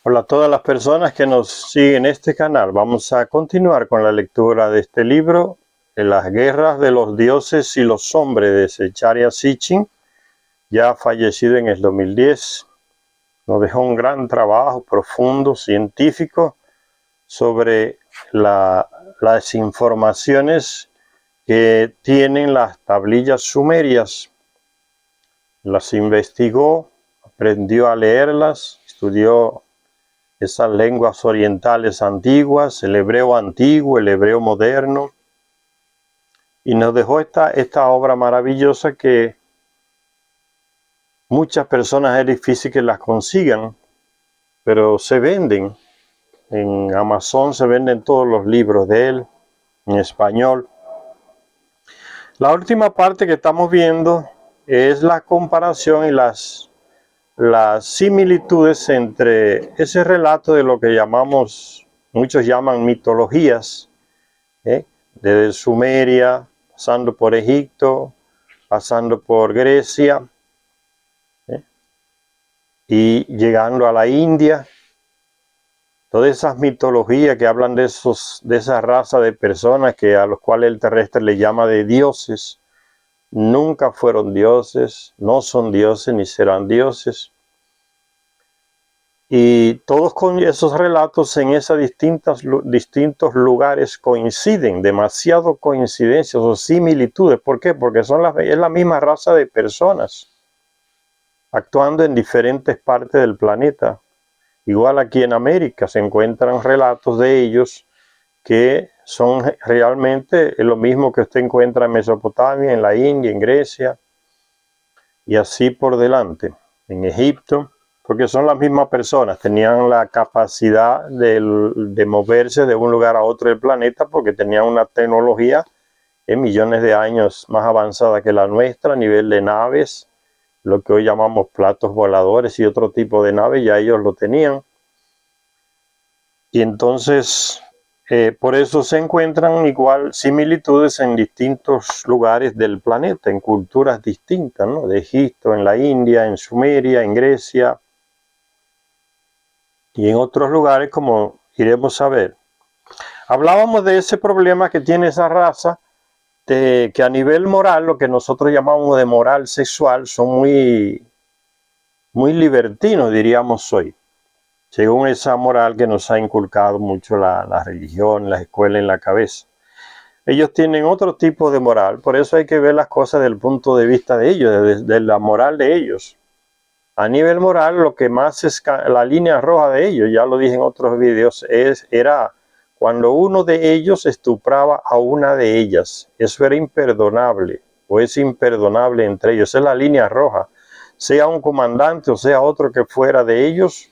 Hola a todas las personas que nos siguen en este canal. Vamos a continuar con la lectura de este libro, Las guerras de los dioses y los hombres, de Zecharia Sitchin, ya fallecido en el 2010. Nos dejó un gran trabajo profundo, científico, sobre las informaciones que tienen las tablillas sumerias. Las investigó, aprendió a leerlas, estudió esas lenguas orientales antiguas, el hebreo antiguo, el hebreo moderno, y nos dejó esta obra maravillosa que muchas personas es difícil que las consigan, pero se venden. En Amazon se venden todos los libros de él, en español. La última parte que estamos viendo es la comparación y las similitudes entre ese relato de lo que muchos llaman mitologías, desde Sumeria, pasando por Egipto, pasando por Grecia, y llegando a la India. Todas esas mitologías que hablan de esa raza de personas a los cuales el terrestre le llama de dioses, nunca fueron dioses, no son dioses ni serán dioses. Y todos con esos relatos en esos distintos lugares coinciden, demasiado coincidencias o similitudes. ¿Por qué? Porque es la misma raza de personas actuando en diferentes partes del planeta. Igual aquí en América se encuentran relatos de ellos que son realmente lo mismo que usted encuentra en Mesopotamia, en la India, en Grecia, y así por delante, en Egipto, porque son las mismas personas, tenían la capacidad de moverse de un lugar a otro del planeta porque tenían una tecnología en millones de años más avanzada que la nuestra a nivel de naves, lo que hoy llamamos platos voladores y otro tipo de naves, ya ellos lo tenían. Y entonces, por eso se encuentran igual similitudes en distintos lugares del planeta, en culturas distintas, ¿no? De Egipto, en la India, en Sumeria, en Grecia y en otros lugares, como iremos a ver. Hablábamos de ese problema que tiene esa raza, de que a nivel moral, lo que nosotros llamamos de moral sexual, son muy libertinos, diríamos hoy, según esa moral que nos ha inculcado mucho la religión, la escuela en la cabeza. Ellos tienen otro tipo de moral, por eso hay que ver las cosas desde el punto de vista de ellos, de la moral de ellos. A nivel moral, lo que más es la línea roja de ellos, ya lo dije en otros videos, era cuando uno de ellos estupraba a una de ellas. Eso era imperdonable, o es imperdonable entre ellos, es la línea roja. Sea un comandante o sea otro que fuera de ellos,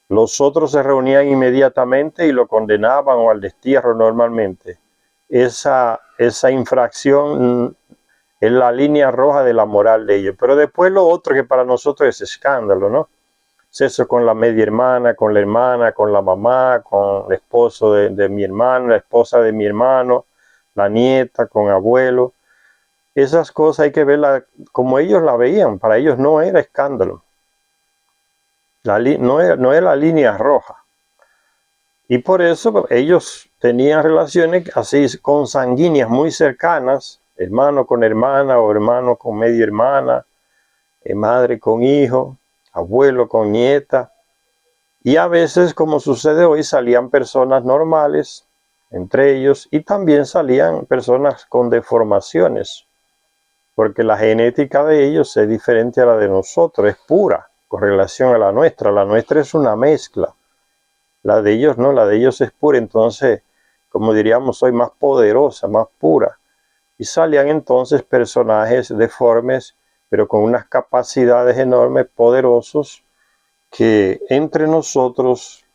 los otros se reunían inmediatamente y lo condenaban o al destierro normalmente. Esa infracción es la línea roja de la moral de ellos. Pero después lo otro que para nosotros es escándalo, ¿no? Sexo con la media hermana, con la mamá, con el esposo de mi hermano, la esposa de mi hermano, la nieta, con abuelo. Esas cosas hay que verlas como ellos la veían. Para ellos no era escándalo. No era la línea roja. Y por eso ellos tenían relaciones así consanguíneas muy cercanas, hermano con hermana o hermano con media hermana, madre con hijo, abuelo con nieta. Y a veces, como sucede hoy, salían personas normales entre ellos y también salían personas con deformaciones, porque la genética de ellos es diferente a la de nosotros, es pura con relación a la nuestra. La nuestra es una mezcla. La de ellos no, la de ellos es pura, entonces, como diríamos hoy, más poderosa, más pura. Y salían entonces personajes deformes, pero con unas capacidades enormes, poderosos, que entre nosotros,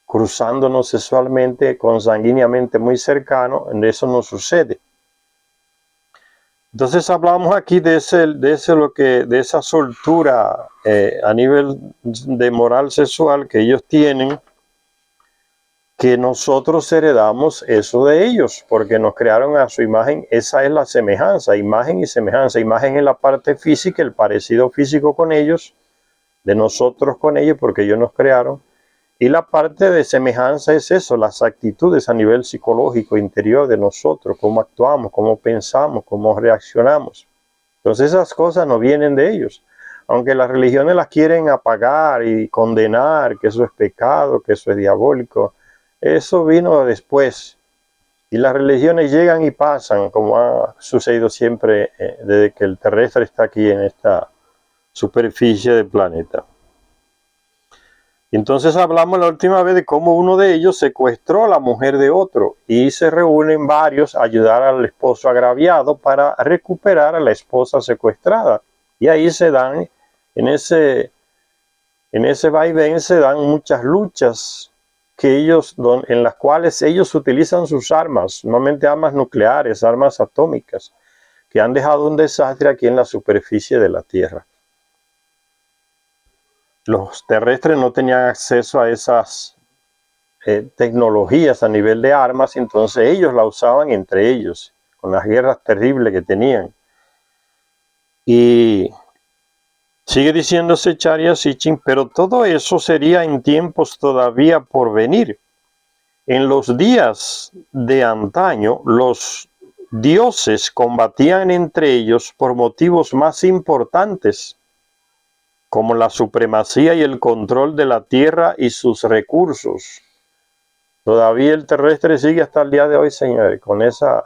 cruzándonos sexualmente, consanguíneamente muy cercano, en eso no sucede. Entonces hablamos aquí de esa soltura a nivel de moral sexual que ellos tienen, que nosotros heredamos eso de ellos, porque nos crearon a su imagen. Esa es la semejanza, imagen y semejanza. Imagen en la parte física, el parecido físico con ellos, de nosotros con ellos, porque ellos nos crearon, Y la parte de semejanza es eso, las actitudes a nivel psicológico interior de nosotros, cómo actuamos, cómo pensamos, cómo reaccionamos. Entonces esas cosas no vienen de ellos. Aunque las religiones las quieren apagar y condenar, que eso es pecado, que eso es diabólico, eso vino después. Y las religiones llegan y pasan, como ha sucedido siempre desde que el terrestre está aquí en esta superficie del planeta. Y entonces hablamos la última vez de cómo uno de ellos secuestró a la mujer de otro y se reúnen varios a ayudar al esposo agraviado para recuperar a la esposa secuestrada. Y ahí se dan, en ese vaivén se dan muchas luchas en las cuales ellos utilizan sus armas, normalmente armas nucleares, armas atómicas, que han dejado un desastre aquí en la superficie de la Tierra. Los terrestres no tenían acceso a esas tecnologías a nivel de armas, entonces ellos la usaban entre ellos, con las guerras terribles que tenían. Y sigue diciéndose Charya Sitchin, pero todo eso sería en tiempos todavía por venir. En los días de antaño, los dioses combatían entre ellos por motivos más importantes, como la supremacía y el control de la tierra y sus recursos. Todavía el terrestre sigue hasta el día de hoy, señores, con esa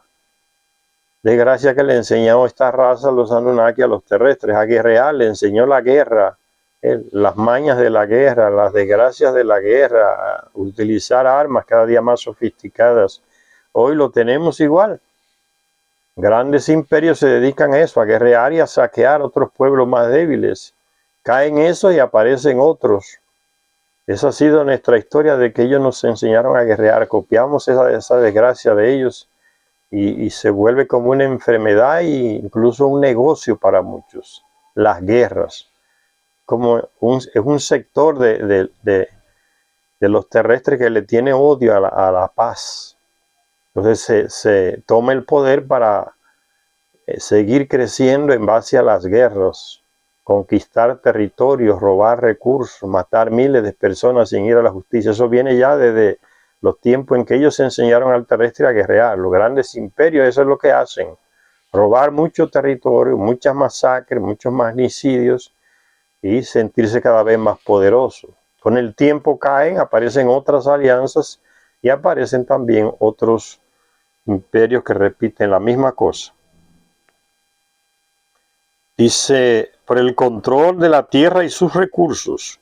desgracia que le enseñó esta raza, los Anunnaki, a los terrestres, a guerrear, le enseñó la guerra, las mañas de la guerra, las desgracias de la guerra, a utilizar armas cada día más sofisticadas. Hoy lo tenemos igual. Grandes imperios se dedican a eso, a guerrear y a saquear otros pueblos más débiles. Caen eso y aparecen otros. Esa ha sido nuestra historia de que ellos nos enseñaron a guerrear. Copiamos esa desgracia de ellos y se vuelve como una enfermedad e incluso un negocio para muchos. Las guerras. Es un sector de los terrestres que le tiene odio a la paz. Entonces se toma el poder para seguir creciendo en base a las guerras. Conquistar territorios, robar recursos, matar miles de personas sin ir a la justicia. Eso viene ya desde los tiempos en que ellos enseñaron al terrestre a guerrear. Los grandes imperios, eso es lo que hacen. Robar mucho territorio, muchas masacres, muchos magnicidios y sentirse cada vez más poderosos. Con el tiempo caen, aparecen otras alianzas y aparecen también otros imperios que repiten la misma cosa. Dice, por el control de la tierra y sus recursos,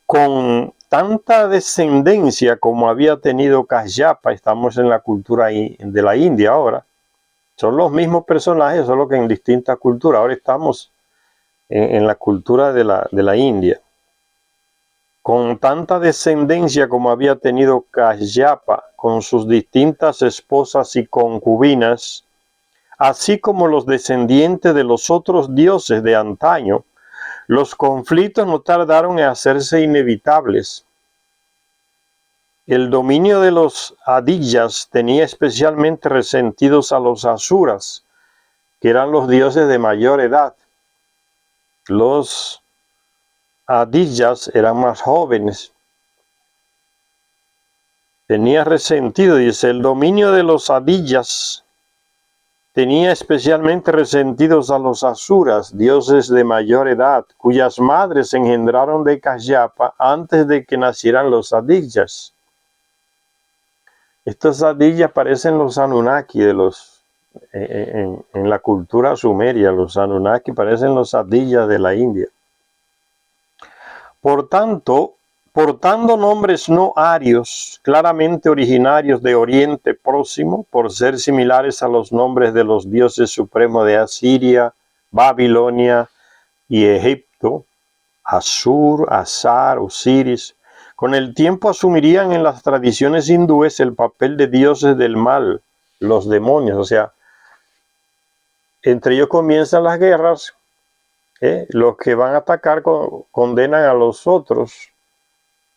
con tanta descendencia como había tenido Kashyapa, estamos en la cultura de la India ahora, son los mismos personajes, solo que en distintas culturas. Ahora estamos en la cultura de la India. Con tanta descendencia como había tenido Kashyapa, con sus distintas esposas y concubinas, así como los descendientes de los otros dioses de antaño, los conflictos no tardaron en hacerse inevitables. El dominio de los Adityas tenía especialmente resentidos a los Asuras, que eran los dioses de mayor edad. Los Adityas eran más jóvenes. Tenía resentido, dice, el dominio de los Adityas tenía especialmente resentidos a los Asuras, dioses de mayor edad, cuyas madres engendraron de Kashyapa antes de que nacieran los Adityas. Estos Adityas parecen los Anunnaki en la cultura sumeria. Los Anunnaki parecen los Adityas de la India. Por tanto, portando nombres no arios, claramente originarios de Oriente Próximo, por ser similares a los nombres de los dioses supremos de Asiria, Babilonia y Egipto, Asur, Asar, Osiris, con el tiempo asumirían en las tradiciones hindúes el papel de dioses del mal, los demonios. O sea, entre ellos comienzan las guerras. Los que van a atacar condenan a los otros.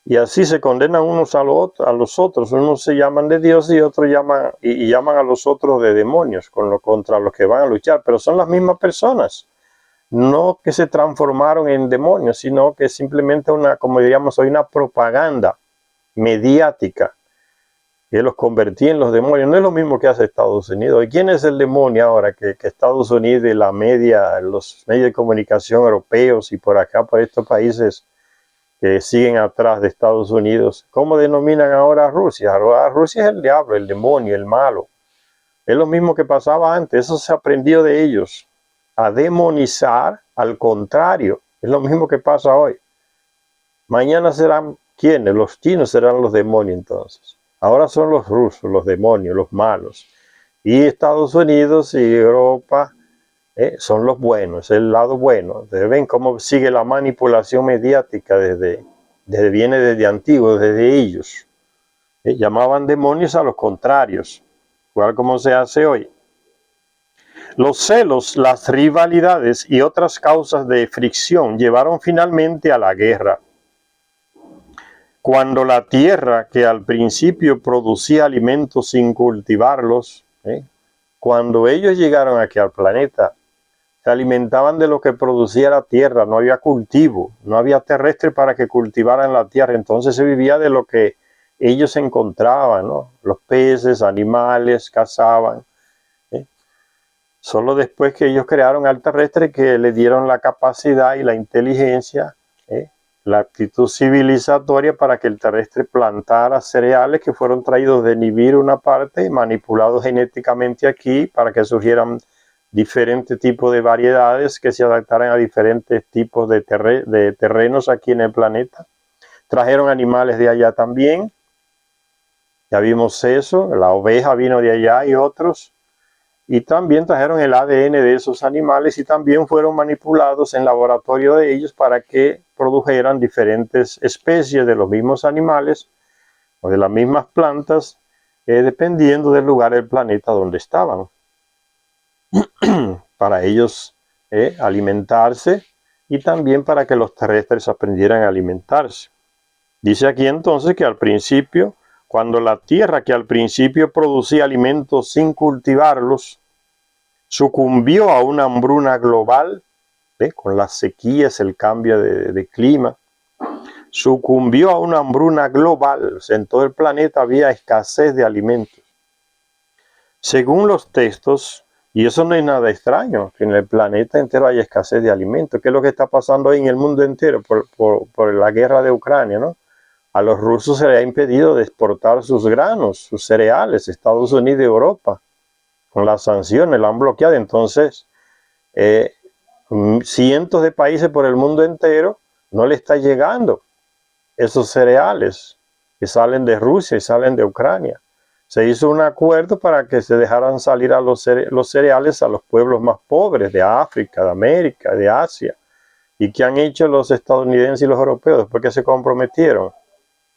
Y así se condenan unos a los otros. Unos se llaman de Dios y otros llaman a los otros de demonios contra los que van a luchar. Pero son las mismas personas. No que se transformaron en demonios, sino que simplemente como diríamos hoy, una propaganda mediática que los convertía en los demonios. No es lo mismo que hace Estados Unidos. ¿Y quién es el demonio ahora? Que Estados Unidos y los medios de comunicación europeos y por acá, por estos países que siguen atrás de Estados Unidos, ¿cómo denominan ahora a Rusia? Ahora Rusia es el diablo, el demonio, el malo. Es lo mismo que pasaba antes, eso se aprendió de ellos, a demonizar, al contrario, es lo mismo que pasa hoy. Mañana serán, ¿quiénes? Los chinos serán los demonios entonces. Ahora son los rusos, los demonios, los malos. Y Estados Unidos y Europa son los buenos, el lado bueno. Ven cómo sigue la manipulación mediática viene desde antiguo, desde ellos. Llamaban demonios a los contrarios, igual como se hace hoy. Los celos, las rivalidades y otras causas de fricción llevaron finalmente a la guerra. Cuando la tierra, que al principio producía alimentos sin cultivarlos, cuando ellos llegaron aquí al planeta, se alimentaban de lo que producía la tierra, no había cultivo, no había terrestre para que cultivaran la tierra, entonces se vivía de lo que ellos encontraban, ¿no? Los peces, animales, cazaban. Solo después que ellos crearon al terrestre, que le dieron la capacidad y la inteligencia, la actitud civilizatoria para que el terrestre plantara cereales que fueron traídos de Nibiru una parte, manipulados genéticamente aquí para que surgieran diferentes tipos de variedades que se adaptaran a diferentes tipos de terrenos aquí en el planeta. Trajeron animales de allá también, ya vimos eso, la oveja vino de allá y otros, y también trajeron el ADN de esos animales y también fueron manipulados en laboratorio de ellos para que produjeran diferentes especies de los mismos animales o de las mismas plantas, dependiendo del lugar del planeta donde estaban. Para ellos alimentarse y también para que los terrestres aprendieran a alimentarse. Dice aquí entonces que al principio, cuando la tierra que al principio producía alimentos sin cultivarlos, sucumbió a una hambruna global, con las sequías, el cambio de clima, sucumbió a una hambruna global, o sea, en todo el planeta había escasez de alimentos. Según los textos, y eso no es nada extraño, que en el planeta entero haya escasez de alimentos. ¿Qué es lo que está pasando ahí en el mundo entero por la guerra de Ucrania, ¿no? A los rusos se les ha impedido de exportar sus granos, sus cereales, Estados Unidos y Europa. Con las sanciones la han bloqueado. Entonces, cientos de países por el mundo entero no le está llegando esos cereales que salen de Rusia y salen de Ucrania. Se hizo un acuerdo para que se dejaran salir a los cereales a los pueblos más pobres de África, de América, de Asia. ¿Y qué han hecho los estadounidenses y los europeos después que se comprometieron?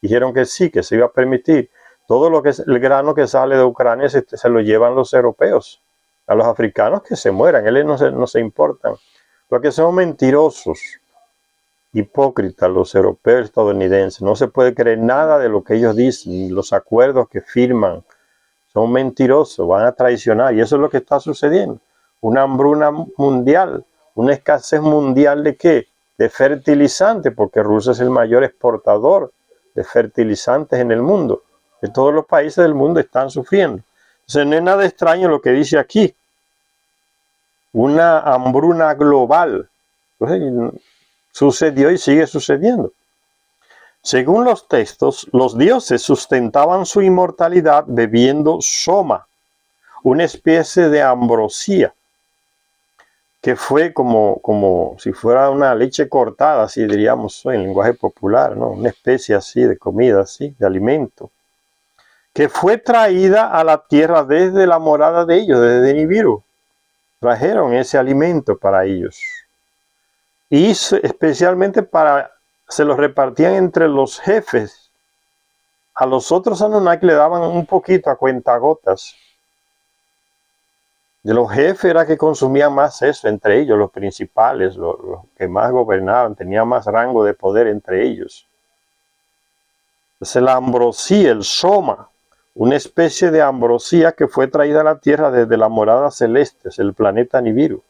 Dijeron que sí, que se iba a permitir. Todo lo que es el grano que sale de Ucrania se lo llevan los europeos. A los africanos que se mueran, ellos no se importan. Porque son mentirosos, hipócritas los europeos estadounidenses. No se puede creer nada de lo que ellos dicen, los acuerdos que firman. Son mentirosos, van a traicionar. Y eso es lo que está sucediendo. Una hambruna mundial, una escasez mundial ¿de qué? De fertilizantes, porque Rusia es el mayor exportador de fertilizantes en el mundo. Que todos los países del mundo están sufriendo. Entonces no es nada extraño lo que dice aquí. Una hambruna global. Entonces, sucedió y sigue sucediendo. Según los textos, los dioses sustentaban su inmortalidad bebiendo soma, una especie de ambrosía, que fue como si fuera una leche cortada, así diríamos en lenguaje popular, ¿no? Una especie así de comida, así, de alimento, que fue traída a la tierra desde la morada de ellos, desde Nibiru. Trajeron ese alimento para ellos. Y especialmente se los repartían entre los jefes. A los otros Anunnaki le daban un poquito a cuentagotas. De los jefes era que consumían más eso entre ellos, los principales, los que más gobernaban, tenían más rango de poder entre ellos. Entonces la ambrosía, el soma, una especie de ambrosía que fue traída a la Tierra desde la morada celeste, el planeta Nibiru.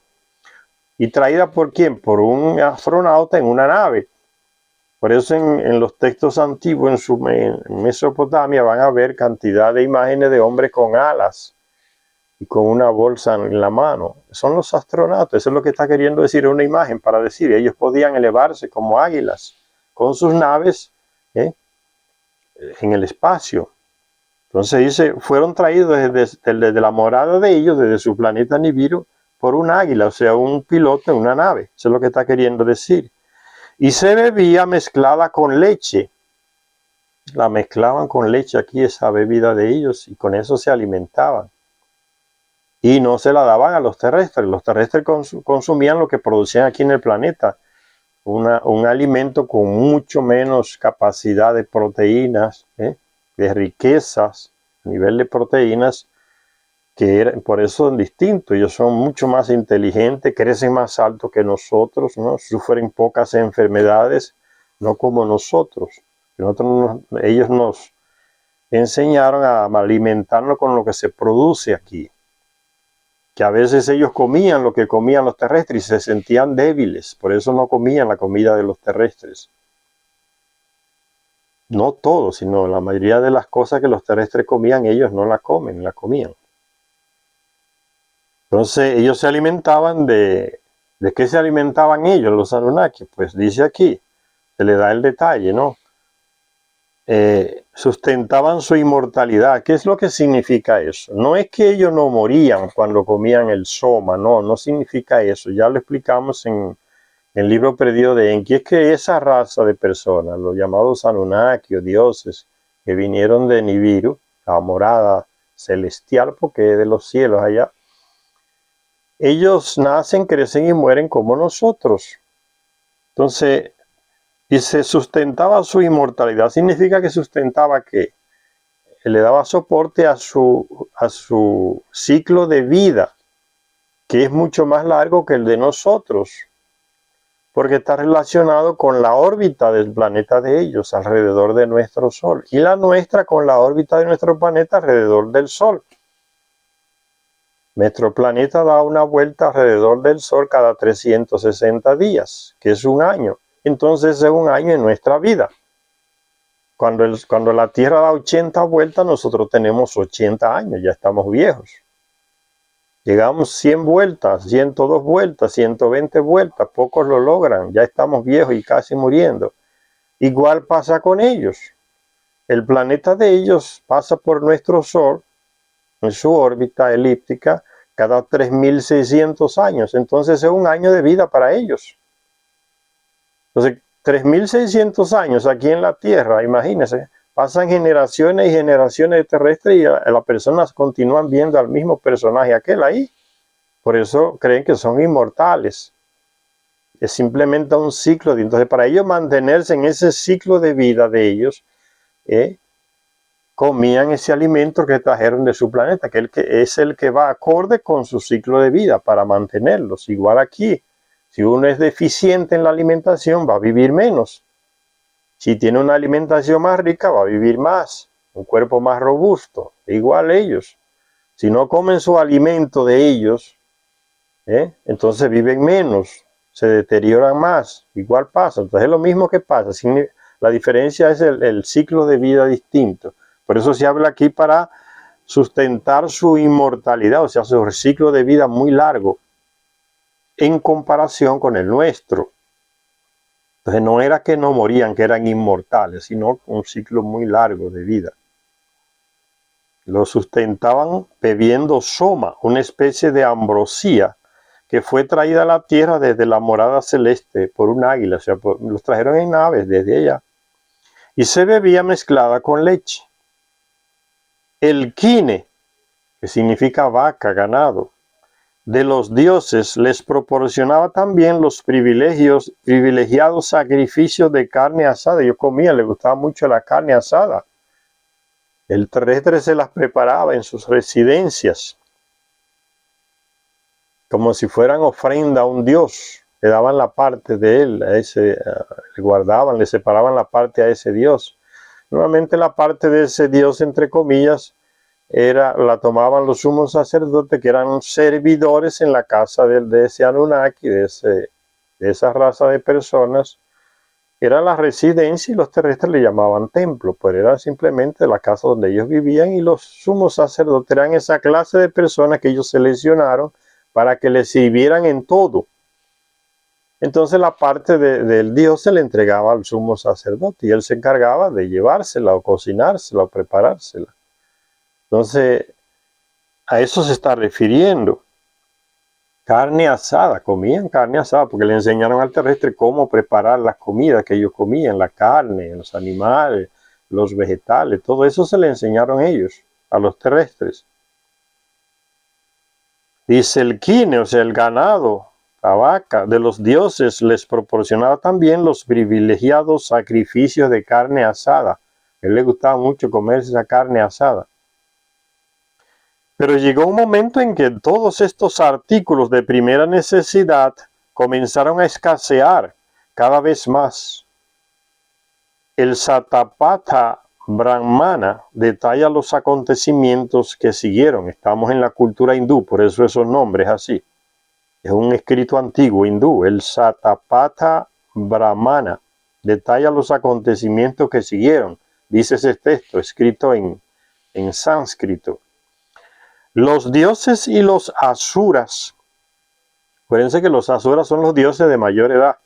¿Y traída por quién? Por un astronauta en una nave. Por eso en los textos antiguos en Mesopotamia van a ver cantidad de imágenes de hombres con alas y con una bolsa en la mano. Son los astronautas, eso es lo que está queriendo decir una imagen para decir, ellos podían elevarse como águilas con sus naves en el espacio. Entonces dice, fueron traídos desde la morada de ellos, desde su planeta Nibiru, por un águila, o sea, un piloto en una nave. Eso es lo que está queriendo decir. Y se bebía mezclada con leche. La mezclaban con leche aquí, esa bebida de ellos, y con eso se alimentaban. Y no se la daban a los terrestres. Los terrestres consumían lo que producían aquí en el planeta. Un alimento con mucho menos capacidad de proteínas, de riquezas a nivel de proteínas, por eso son distintos. Ellos son mucho más inteligentes, crecen más alto que nosotros, ¿no? Sufren pocas enfermedades, no como nosotros. Ellos nos enseñaron a alimentarnos con lo que se produce aquí. Que a veces ellos comían lo que comían los terrestres y se sentían débiles, por eso no comían la comida de los terrestres. No todo, sino la mayoría de las cosas que los terrestres comían, ellos no la comen, la comían. Entonces ellos se alimentaban ¿de qué se alimentaban ellos, los Anunnaki? Pues dice aquí, se le da el detalle, ¿no? Sustentaban su inmortalidad. ¿Qué es lo que significa eso? No es que ellos no morían cuando comían el soma, no significa eso. Ya lo explicamos en el libro perdido de Enki. Es que esa raza de personas, los llamados Anunnaki o dioses, que vinieron de Nibiru, la morada celestial, porque es de los cielos allá, ellos nacen, crecen y mueren como nosotros. Entonces, y se sustentaba su inmortalidad. Significa que sustentaba que le daba soporte a su ciclo de vida, que es mucho más largo que el de nosotros, porque está relacionado con la órbita del planeta de ellos alrededor de nuestro Sol, y la nuestra con la órbita de nuestro planeta alrededor del Sol. Nuestro planeta da una vuelta alrededor del Sol cada 360 días, que es un año. Entonces es un año en nuestra vida. Cuando la Tierra da 80 vueltas, nosotros tenemos 80 años, ya estamos viejos. Llegamos 100 vueltas, 102 vueltas, 120 vueltas, pocos lo logran, ya estamos viejos y casi muriendo. Igual pasa con ellos. El planeta de ellos pasa por nuestro Sol, en su órbita elíptica, cada 3.600 años. Entonces es un año de vida para ellos. Entonces, 3.600 años aquí en la Tierra, imagínense, pasan generaciones y generaciones de terrestres y las personas continúan viendo al mismo personaje aquel ahí. Por eso creen que son inmortales. Es simplemente un ciclo. Entonces, para ellos mantenerse en ese ciclo de vida de ellos, comían ese alimento que trajeron de su planeta, que es el que va acorde con su ciclo de vida para mantenerlos. Igual aquí, si uno es deficiente en la alimentación, va a vivir menos. Si tiene una alimentación más rica, va a vivir más, un cuerpo más robusto. Igual ellos. Si no comen su alimento de ellos, entonces viven menos, se deterioran más. Igual pasa. Entonces es lo mismo que pasa. La diferencia es el ciclo de vida distinto. Por eso se habla aquí para sustentar su inmortalidad, o sea, su ciclo de vida muy largo en comparación con el nuestro. Entonces no era que no morían, que eran inmortales, sino un ciclo muy largo de vida. Lo sustentaban bebiendo soma, una especie de ambrosía que fue traída a la tierra desde la morada celeste por un águila, o sea, los trajeron en naves desde allá, y se bebía mezclada con leche. El quine, que significa vaca, ganado, de los dioses les proporcionaba también los privilegiados sacrificios de carne asada. Yo comía, le gustaba mucho la carne asada. El terrestre se las preparaba en sus residencias, como si fueran ofrenda a un dios. Le daban la parte de él, le guardaban, le separaban la parte a ese dios. Normalmente la parte de ese dios, entre comillas, la tomaban los sumos sacerdotes, que eran servidores en la casa de ese Anunnaki, de esa raza de personas, era la residencia y los terrestres le llamaban templo, pero era simplemente la casa donde ellos vivían, y los sumos sacerdotes eran esa clase de personas que ellos seleccionaron para que les sirvieran en todo. Entonces la parte del Dios se le entregaba al sumo sacerdote y él se encargaba de llevársela o cocinársela o preparársela. Entonces a eso se está refiriendo. Carne asada, comían carne asada porque le enseñaron al terrestre cómo preparar las comidas que ellos comían, la carne, los animales, los vegetales, todo eso se le enseñaron ellos, a los terrestres. Dice el quine, o sea, el ganado, la vaca de los dioses les proporcionaba también los privilegiados sacrificios de carne asada. A él le gustaba mucho comerse esa carne asada. Pero llegó un momento en que todos estos artículos de primera necesidad comenzaron a escasear cada vez más. El Satapatha Brahmana detalla los acontecimientos que siguieron. Estamos en la cultura hindú, por eso esos nombres así. Es un escrito antiguo hindú. El Satapatha Brahmana detalla los acontecimientos que siguieron. Dice ese texto, escrito en sánscrito. Los dioses y los asuras. Acuérdense que los asuras son los dioses de mayor edad.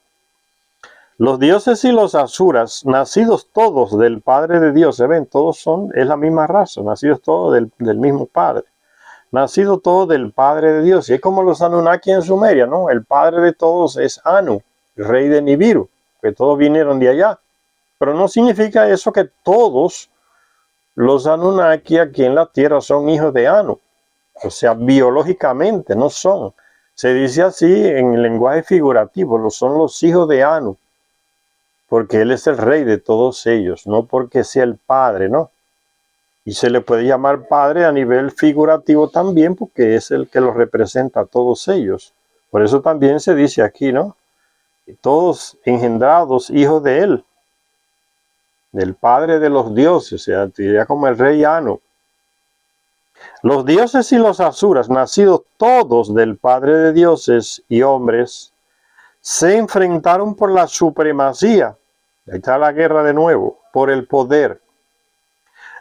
Los dioses y los asuras, nacidos todos del Padre de Dios, ¿se ven? Todos es la misma raza, nacidos todos del mismo Padre. Nacidos todos del Padre de Dios. Y es como los Anunnaki en Sumeria, ¿no? El Padre de todos es Anu, el rey de Nibiru, que todos vinieron de allá. Pero no significa eso que todos los Anunnaki aquí en la Tierra son hijos de Anu. O sea, biológicamente no son. Se dice así en el lenguaje figurativo, son los hijos de Anu, porque él es el rey de todos ellos, no porque sea el padre, ¿no? Y se le puede llamar padre a nivel figurativo también, porque es el que los representa a todos ellos. Por eso también se dice aquí, ¿no? Todos engendrados hijos de él, del padre de los dioses, o sea, diría como el rey Anu. Los dioses y los asuras, nacidos todos del Padre de dioses y hombres, se enfrentaron por la supremacía. Ahí está la guerra de nuevo, por el poder.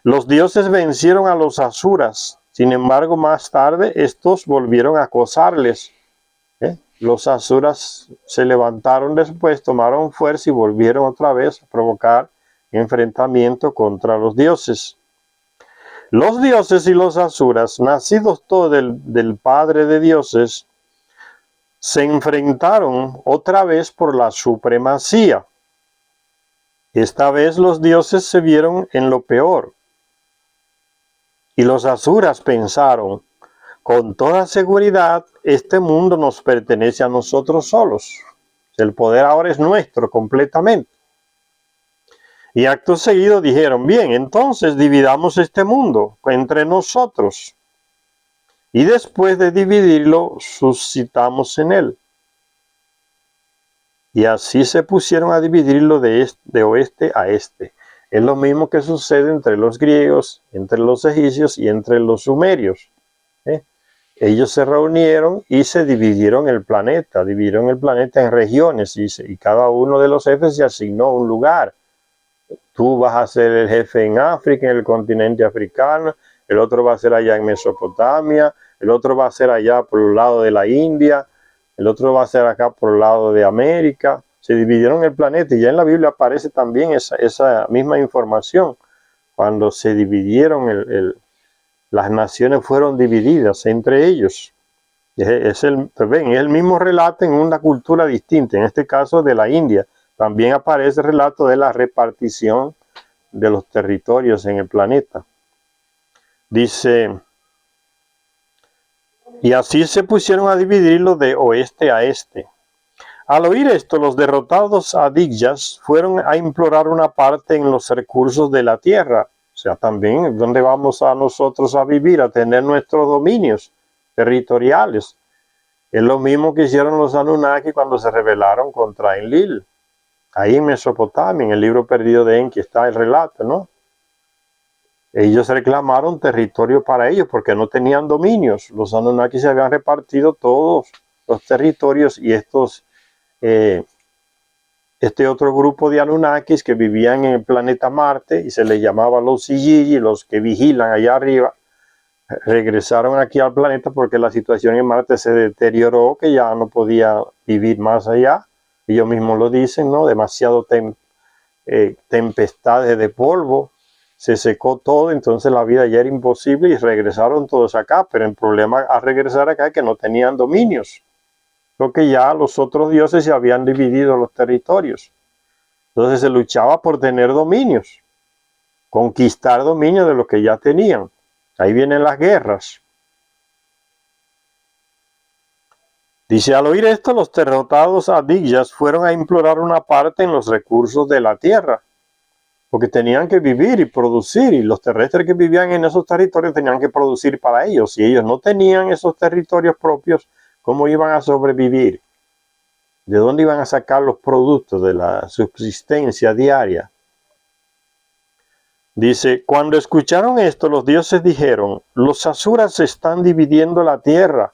Los dioses vencieron a los asuras. Sin embargo, más tarde, estos volvieron a acosarles. Los asuras se levantaron después, tomaron fuerza y volvieron otra vez a provocar enfrentamiento contra los dioses. Los dioses y los asuras, nacidos todos del Padre de dioses, se enfrentaron otra vez por la supremacía. Esta vez los dioses se vieron en lo peor. Y los asuras pensaron, con toda seguridad, este mundo nos pertenece a nosotros solos. El poder ahora es nuestro completamente. Y acto seguido dijeron, bien, entonces dividamos este mundo entre nosotros. Y después de dividirlo, suscitamos en él. Y así se pusieron a dividirlo de oeste a este. Es lo mismo que sucede entre los griegos, entre los egipcios y entre los sumerios. Ellos se reunieron y se dividieron el planeta. Dividieron el planeta en regiones y cada uno de los jefes se asignó un lugar. Tú vas a ser el jefe en África, en el continente africano, el otro va a ser allá en Mesopotamia, el otro va a ser allá por el lado de la India, el otro va a ser acá por el lado de América. Se dividieron el planeta y ya en la Biblia aparece también esa misma información. Cuando se dividieron, las naciones fueron divididas entre ellos. Es el mismo relato en una cultura distinta, en este caso de la India. También aparece el relato de la repartición de los territorios en el planeta. Dice, y así se pusieron a dividirlo de oeste a este. Al oír esto, los derrotados adigyas fueron a implorar una parte en los recursos de la tierra. O sea, también donde vamos a nosotros a vivir, a tener nuestros dominios territoriales. Es lo mismo que hicieron los Anunnaki cuando se rebelaron contra Enlil. Ahí en Mesopotamia, en el libro perdido de Enki, está el relato, ¿no? Ellos reclamaron territorio para ellos porque no tenían dominios. Los Anunnaki se habían repartido todos los territorios y estos este otro grupo de Anunnakis que vivían en el planeta Marte y se les llamaba los Sijiji, los que vigilan allá arriba, regresaron aquí al planeta porque la situación en Marte se deterioró, que ya no podía vivir más allá. Ellos mismos lo dicen, ¿no? Demasiado tempestades de polvo, se secó todo, entonces la vida ya era imposible y regresaron todos acá, pero el problema al regresar acá es que no tenían dominios, porque ya los otros dioses se habían dividido los territorios. Entonces se luchaba por tener dominios, conquistar dominio de lo que ya tenían. Ahí vienen las guerras. Dice, al oír esto, los derrotados adigyas fueron a implorar una parte en los recursos de la tierra, porque tenían que vivir y producir, y los terrestres que vivían en esos territorios tenían que producir para ellos. Si ellos no tenían esos territorios propios, ¿cómo iban a sobrevivir? ¿De dónde iban a sacar los productos de la subsistencia diaria? Dice, cuando escucharon esto, los dioses dijeron, los asuras están dividiendo la tierra.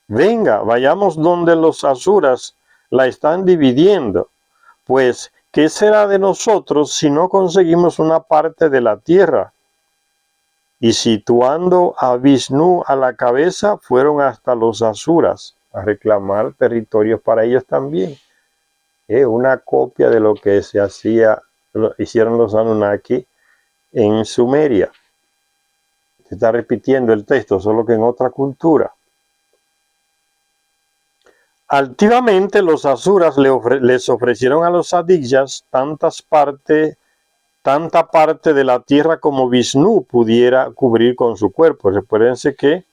Venga, vayamos donde los asuras la están dividiendo. Pues, ¿qué será de nosotros si no conseguimos una parte de la tierra? Y situando a Vishnu a la cabeza, fueron hasta los asuras a reclamar territorios para ellos también. Una copia de lo que se hicieron los Anunnaki en Sumeria. Se está repitiendo el texto, solo que en otra cultura. Altivamente los asuras les ofrecieron a los adigyas tanta parte de la tierra como Vishnu pudiera cubrir con su cuerpo. Recuérdense que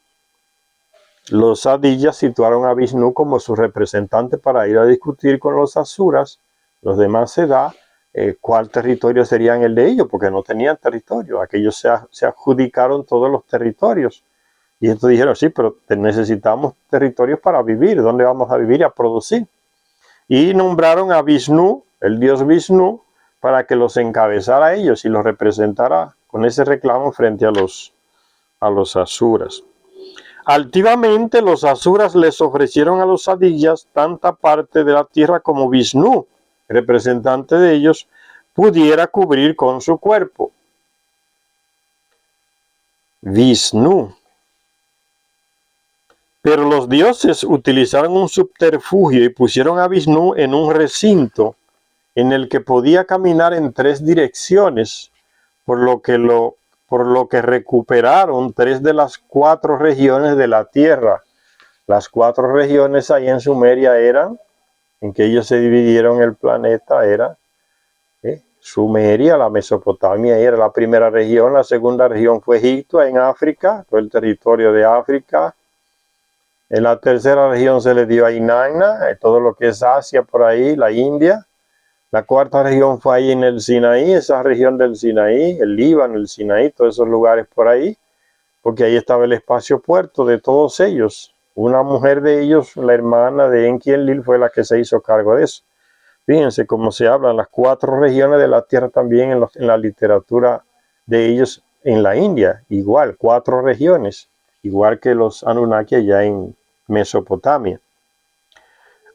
los adigyas situaron a Vishnu como su representante para ir a discutir con los asuras. Los demás se da cuál territorio sería el de ellos, porque no tenían territorio. Aquellos se adjudicaron todos los territorios. Y estos dijeron, sí, pero necesitamos territorios para vivir. ¿Dónde vamos a vivir y a producir? Y nombraron a Vishnu, el dios Vishnu, para que los encabezara a ellos y los representara con ese reclamo frente a los asuras. Altivamente los asuras les ofrecieron a los adigyas tanta parte de la tierra como Vishnu, representante de ellos, pudiera cubrir con su cuerpo. Vishnu. Pero los dioses utilizaron un subterfugio y pusieron a Vishnu en un recinto en el que podía caminar en 3 direcciones, por lo que recuperaron 3 de las 4 regiones de la tierra. Las 4 regiones ahí en Sumeria eran, en que ellos se dividieron el planeta, era Sumeria, la Mesopotamia era la primera región, la segunda región fue Egipto en África, todo el territorio de África. En la tercera región se le dio a Inanna, todo lo que es Asia por ahí, la India. La cuarta región fue ahí en el Sinaí, esa región del Sinaí, el Líbano, el Sinaí, todos esos lugares por ahí, porque ahí estaba el espacio puerto de todos ellos. Una mujer de ellos, la hermana de Enki-Enlil, fue la que se hizo cargo de eso. Fíjense cómo se hablan las 4 regiones de la tierra también en la literatura de ellos en la India, igual, 4 regiones, igual que los Anunnaki allá en Mesopotamia.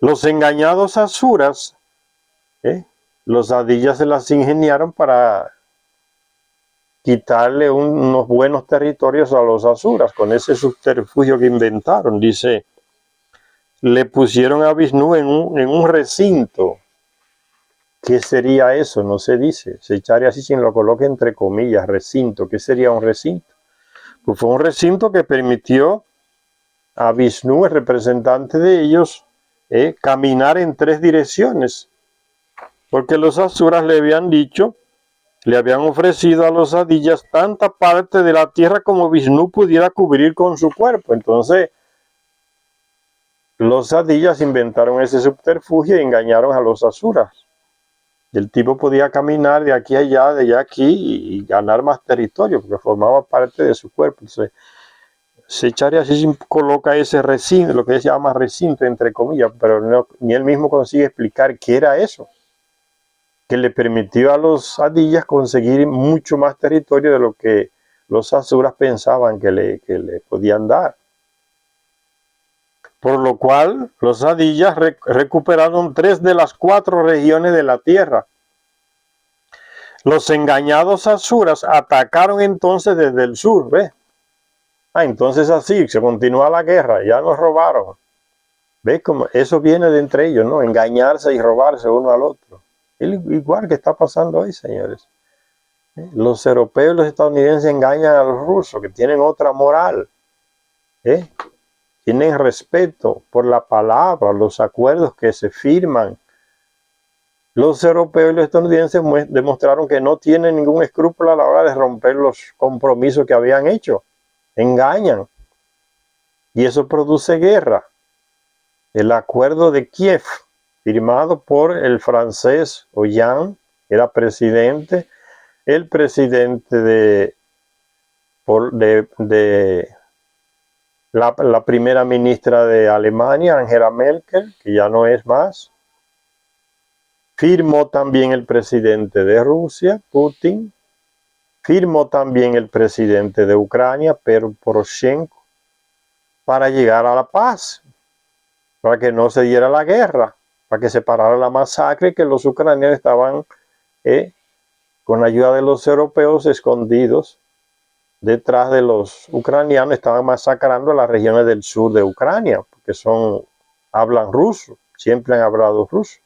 Los engañados asuras, los adigyas se las ingeniaron para quitarle unos buenos territorios a los asuras con ese subterfugio que inventaron. Dice, le pusieron a Vishnu en un recinto. ¿Qué sería eso? No se dice. Se echaría así sin lo coloque entre comillas, recinto. ¿Qué sería un recinto? Pues fue un recinto que permitió a Vishnu, el representante de ellos, caminar en 3 direcciones. Porque los asuras le habían ofrecido a los adigyas tanta parte de la tierra como Vishnu pudiera cubrir con su cuerpo. Entonces, los adigyas inventaron ese subterfugio y engañaron a los asuras. Y el tipo podía caminar de aquí a allá, de allá a aquí y ganar más territorio porque formaba parte de su cuerpo. Entonces, Secharia así coloca ese recinto, lo que se llama recinto entre comillas, pero ni él mismo consigue explicar qué era eso, que le permitió a los adigyas conseguir mucho más territorio de lo que los asuras pensaban que le podían dar. por lo cual los hadiyas recuperaron 3 de las 4 regiones de la tierra. Los engañados asuras atacaron entonces desde el sur, ¿ves? Entonces así se continúa la guerra, ya nos robaron. ¿Ves cómo eso viene de entre ellos, ¿no? Engañarse y robarse uno al otro. Igual que está pasando hoy, señores. Los europeos y los estadounidenses engañan a los rusos, que tienen otra moral. Tienen respeto por la palabra, los acuerdos que se firman. Los europeos y los estadounidenses demostraron que no tienen ningún escrúpulo a la hora de romper los compromisos que habían hecho. Engañan. Y eso produce guerra. El acuerdo de Kiev, firmado por el francés Hollande, era presidente, el presidente de la primera ministra de Alemania, Angela Merkel, que ya no es más. Firmó también el presidente de Rusia, Putin. Firmó también el presidente de Ucrania, Petro Poroshenko, para llegar a la paz, para que no se diera la guerra, para que se parara la masacre que los ucranianos estaban, con la ayuda de los europeos, escondidos detrás de los ucranianos, estaban masacrando las regiones del sur de Ucrania, porque hablan ruso, siempre han hablado ruso,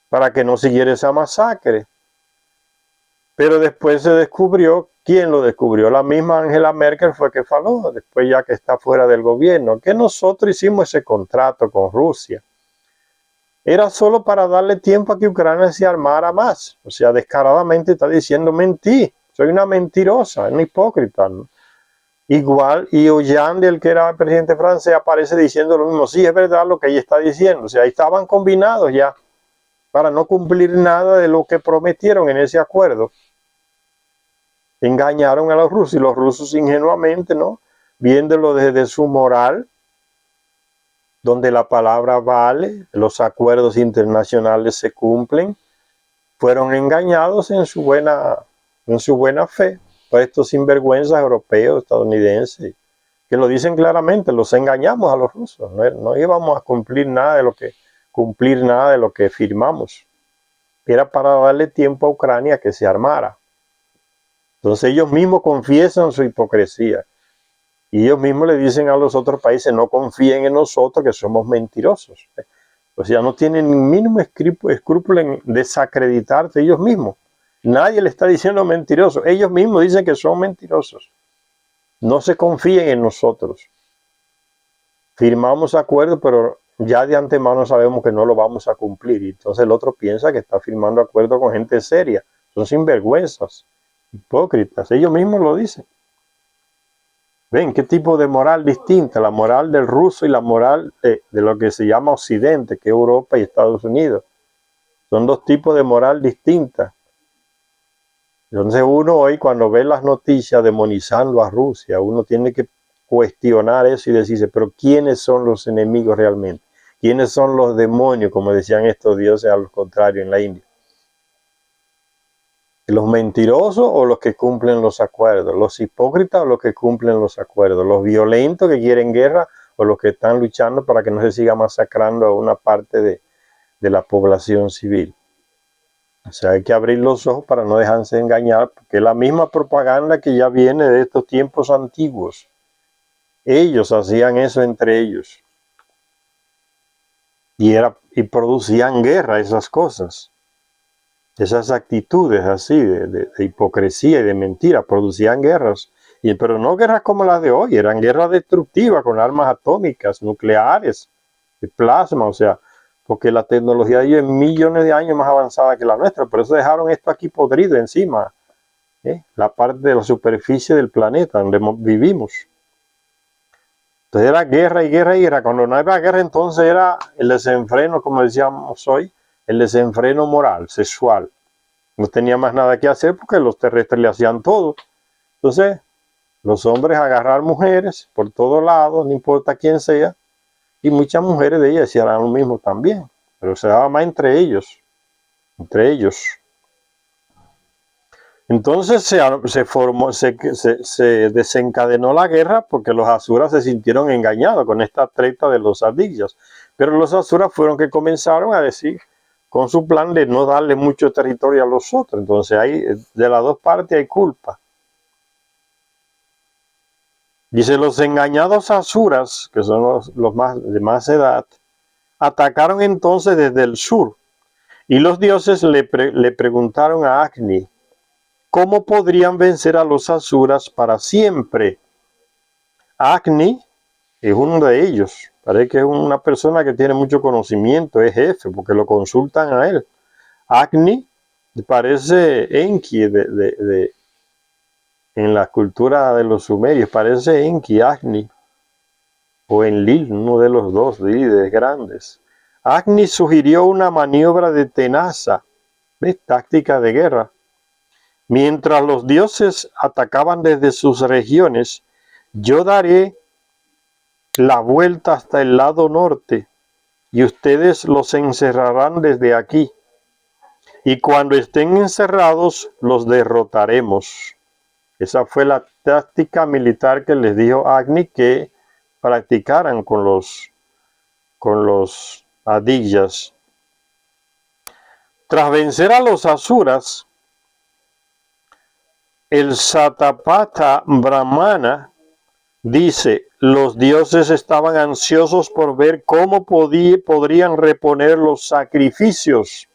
para que no siguiera esa masacre. Pero después se descubrió, ¿quién lo descubrió? La misma Angela Merkel fue que faló, después ya que está fuera del gobierno, que nosotros hicimos ese contrato con Rusia. Era solo para darle tiempo a que Ucrania se armara más. O sea, descaradamente está diciendo mentí. Soy una mentirosa, una hipócrita, ¿no? Igual, y Hollande, el que era el presidente francés, aparece diciendo lo mismo. Sí, es verdad lo que ella está diciendo. O sea, ahí estaban combinados ya para no cumplir nada de lo que prometieron en ese acuerdo. Engañaron a los rusos, y los rusos ingenuamente, ¿no? Viéndolo desde su moral, donde la palabra vale, los acuerdos internacionales se cumplen, fueron engañados en su buena fe por estos sinvergüenzas europeos, estadounidenses, que lo dicen claramente, los engañamos a los rusos, no íbamos a cumplir nada de lo que firmamos. Era para darle tiempo a Ucrania que se armara. Entonces ellos mismos confiesan su hipocresía. Y ellos mismos le dicen a los otros países, no confíen en nosotros que somos mentirosos. O sea, no tienen ni mínimo escrúpulo en desacreditarse ellos mismos. Nadie le está diciendo mentiroso. Ellos mismos dicen que son mentirosos. No se confíen en nosotros. Firmamos acuerdos, pero ya de antemano sabemos que no lo vamos a cumplir. Y entonces el otro piensa que está firmando acuerdos con gente seria. Son sinvergüenzas, hipócritas. Ellos mismos lo dicen. ¿Ven qué tipo de moral distinta? La moral del ruso y la moral de lo que se llama Occidente, que es Europa y Estados Unidos. Son dos tipos de moral distintas. Entonces uno hoy, cuando ve las noticias demonizando a Rusia, uno tiene que cuestionar eso y decirse, pero ¿quiénes son los enemigos realmente? ¿Quiénes son los demonios, como decían estos dioses a lo contrario en la India? ¿Los mentirosos o los que cumplen los acuerdos? ¿Los hipócritas o los que cumplen los acuerdos? ¿Los violentos que quieren guerra o los que están luchando para que no se siga masacrando a una parte de la población civil? O sea, hay que abrir los ojos para no dejarse engañar, porque es la misma propaganda que ya viene de estos tiempos antiguos. Ellos hacían eso entre ellos. Y producían guerra, esas cosas. Esas actitudes así de hipocresía y de mentira producían guerras, pero no guerras como las de hoy, eran guerras destructivas con armas atómicas, nucleares, de plasma, o sea, porque la tecnología de ellos es millones de años más avanzada que la nuestra, por eso dejaron esto aquí podrido encima, la parte de la superficie del planeta donde vivimos. Entonces era guerra y guerra y guerra. Cuando no había guerra, entonces era el desenfreno, como decíamos hoy, el desenfreno moral, sexual. No tenía más nada que hacer porque los terrestres le hacían todo. Entonces, los hombres agarrar mujeres por todos lados, no importa quién sea, y muchas mujeres de ellas hacían lo mismo también, pero se daba más entre ellos. Entonces se desencadenó la guerra porque los asuras se sintieron engañados con esta treta de los adigyas. Pero los asuras fueron que comenzaron a decir, con su plan de no darle mucho territorio a los otros. Entonces ahí de las dos partes hay culpa. Dice, los engañados asuras, que son los más de más edad, atacaron entonces desde el sur. Y los dioses le preguntaron a Agni, ¿cómo podrían vencer a los asuras para siempre? Agni es uno de ellos. Parece que es una persona que tiene mucho conocimiento, es jefe, porque lo consultan a él. Agni parece Enki en la cultura de los sumerios, parece Enki, Agni, o Enlil, uno de los dos líderes grandes. Agni sugirió una maniobra de tenaza, ¿ves? Táctica de guerra. Mientras los dioses atacaban desde sus regiones, yo daré la vuelta hasta el lado norte y ustedes los encerrarán desde aquí. Y cuando estén encerrados, los derrotaremos. Esa fue la táctica militar que les dijo Agni que practicaran con los adigyas. Tras vencer a los asuras, el Satapatha Brahmana dice, los dioses estaban ansiosos por ver cómo podrían reponer los sacrificios.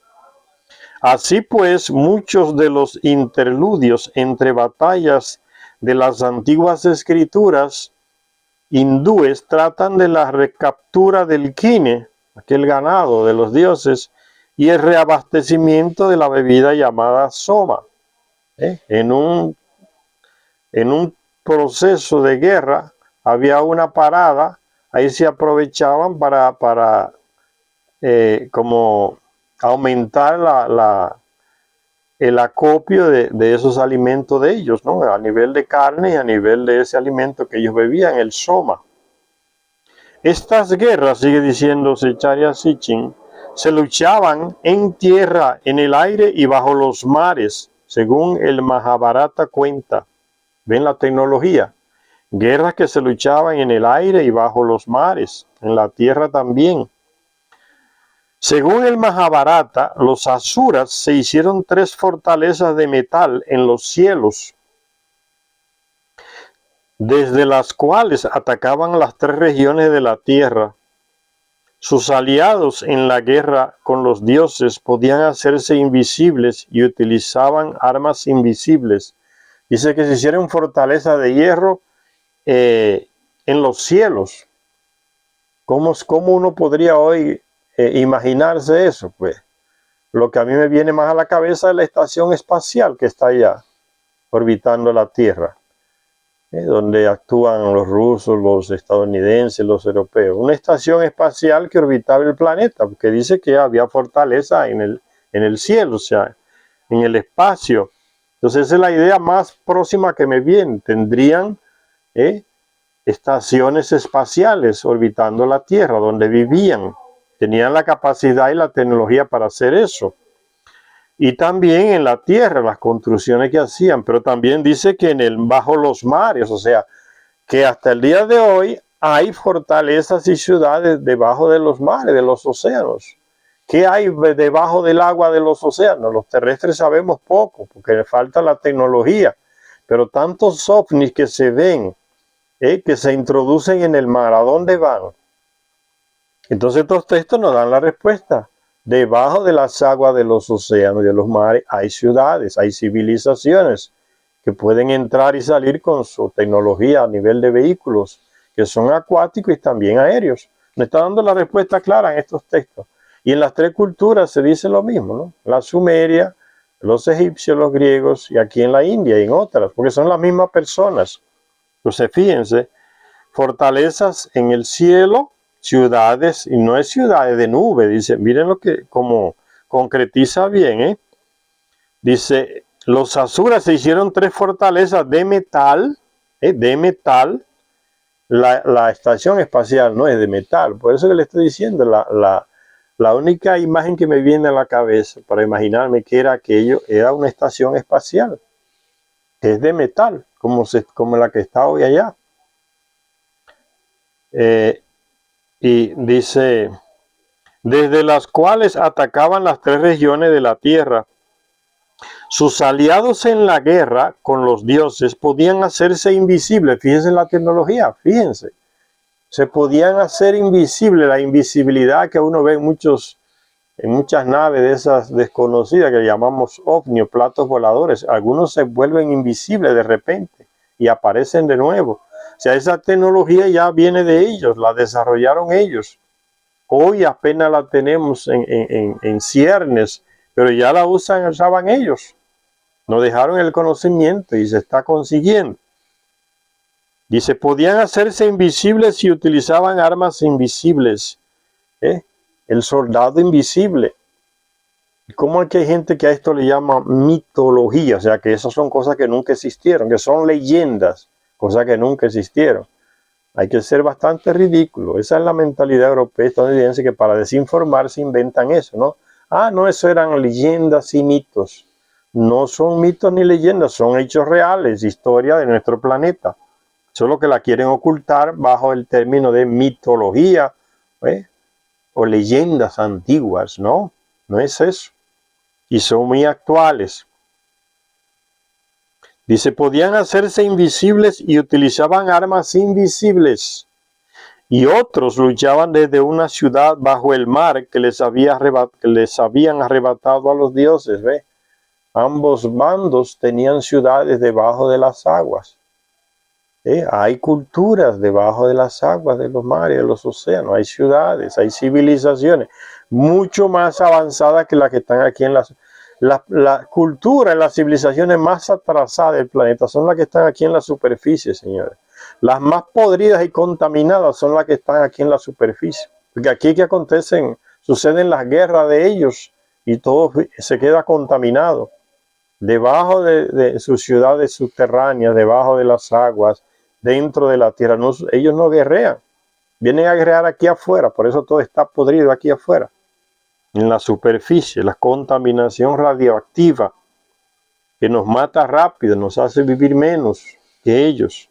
Así pues, muchos de los interludios entre batallas de las antiguas escrituras hindúes tratan de la recaptura del kine, aquel ganado de los dioses, y el reabastecimiento de la bebida llamada soma. En un proceso de guerra había una parada, ahí se aprovechaban para como aumentar el acopio de esos alimentos de ellos, ¿no? A nivel de carne y a nivel de ese alimento que ellos bebían, el soma. Estas guerras, sigue diciendo Secharya Sitchin, se luchaban en tierra, en el aire y bajo los mares, según el Mahabharata cuenta. ¿Ven la tecnología? Guerras que se luchaban en el aire y bajo los mares, en la tierra también. Según el Mahabharata, los asuras se hicieron 3 fortalezas de metal en los cielos, desde las cuales atacaban las 3 regiones de la tierra. Sus aliados en la guerra con los dioses podían hacerse invisibles y utilizaban armas invisibles. Dice que se hicieron fortalezas de hierro en los cielos. ¿Cómo uno podría hoy imaginarse eso? Pues lo que a mí me viene más a la cabeza es la estación espacial que está allá, orbitando la Tierra, donde actúan los rusos, los estadounidenses, los europeos. Una estación espacial que orbitaba el planeta, porque dice que había fortaleza en el cielo, o sea, en el espacio. Entonces esa es la idea más próxima que me viene. Tendrían estaciones espaciales orbitando la Tierra, donde vivían. Tenían la capacidad y la tecnología para hacer eso. Y también en la tierra, las construcciones que hacían. Pero también dice que bajo los mares, o sea, que hasta el día de hoy hay fortalezas y ciudades debajo de los mares, de los océanos. ¿Qué hay debajo del agua de los océanos? Los terrestres sabemos poco, porque le falta la tecnología. Pero tantos ovnis que se ven, que se introducen en el mar, ¿a dónde van? Entonces estos textos nos dan la respuesta. Debajo de las aguas de los océanos y de los mares hay ciudades, hay civilizaciones que pueden entrar y salir con su tecnología a nivel de vehículos, que son acuáticos y también aéreos. Me está dando la respuesta clara en estos textos. Y en las 3 culturas se dice lo mismo, ¿no? La sumeria, los egipcios, los griegos, y aquí en la India y en otras, porque son las mismas personas. Entonces fíjense, fortalezas en el cielo, ciudades, y no es ciudades de nube, dice, miren lo que como concretiza bien, dice, los asuras se hicieron 3 fortalezas de metal, la estación espacial no es de metal, por eso que le estoy diciendo, la única imagen que me viene a la cabeza para imaginarme que era aquello, era una estación espacial, que es de metal, como la que está hoy allá. Y dice, desde las cuales atacaban las 3 regiones de la tierra. Sus aliados en la guerra con los dioses podían hacerse invisibles. Fíjense en la tecnología, fíjense. Se podían hacer invisibles, la invisibilidad que uno ve en muchas naves de esas desconocidas que llamamos ovni o platos voladores. Algunos se vuelven invisibles de repente y aparecen de nuevo. O sea, esa tecnología ya viene de ellos, la desarrollaron ellos. Hoy apenas la tenemos en ciernes, pero ya la usaban ellos. Nos dejaron el conocimiento y se está consiguiendo. Dice, podían hacerse invisibles si utilizaban armas invisibles. El soldado invisible. ¿Cómo es que hay gente que a esto le llama mitología? O sea, que esas son cosas que nunca existieron, que son leyendas, cosas que nunca existieron. Hay que ser bastante ridículo. Esa es la mentalidad europea estadounidense, que para desinformarse inventan eso, ¿no? No, eso eran leyendas y mitos. No son mitos ni leyendas, son hechos reales, historia de nuestro planeta. Solo que la quieren ocultar bajo el término de mitología, o leyendas antiguas, ¿no? No es eso. Y son muy actuales. Dice, podían hacerse invisibles y utilizaban armas invisibles. Y otros luchaban desde una ciudad bajo el mar que les habían arrebatado a los dioses. ¿Ve? Ambos bandos tenían ciudades debajo de las aguas. Hay culturas debajo de las aguas de los mares, de los océanos. Hay ciudades, hay civilizaciones mucho más avanzadas que las que están aquí en la cultura y las civilizaciones más atrasadas del planeta son las que están aquí en la superficie, señores. Las más podridas y contaminadas son las que están aquí en la superficie. Porque aquí que suceden las guerras de ellos y todo se queda contaminado. Debajo de sus ciudades subterráneas, debajo de las aguas, dentro de la tierra, ellos no guerrean. Vienen a guerrear aquí afuera, por eso todo está podrido aquí afuera. En la superficie, la contaminación radioactiva que nos mata rápido, nos hace vivir menos que ellos.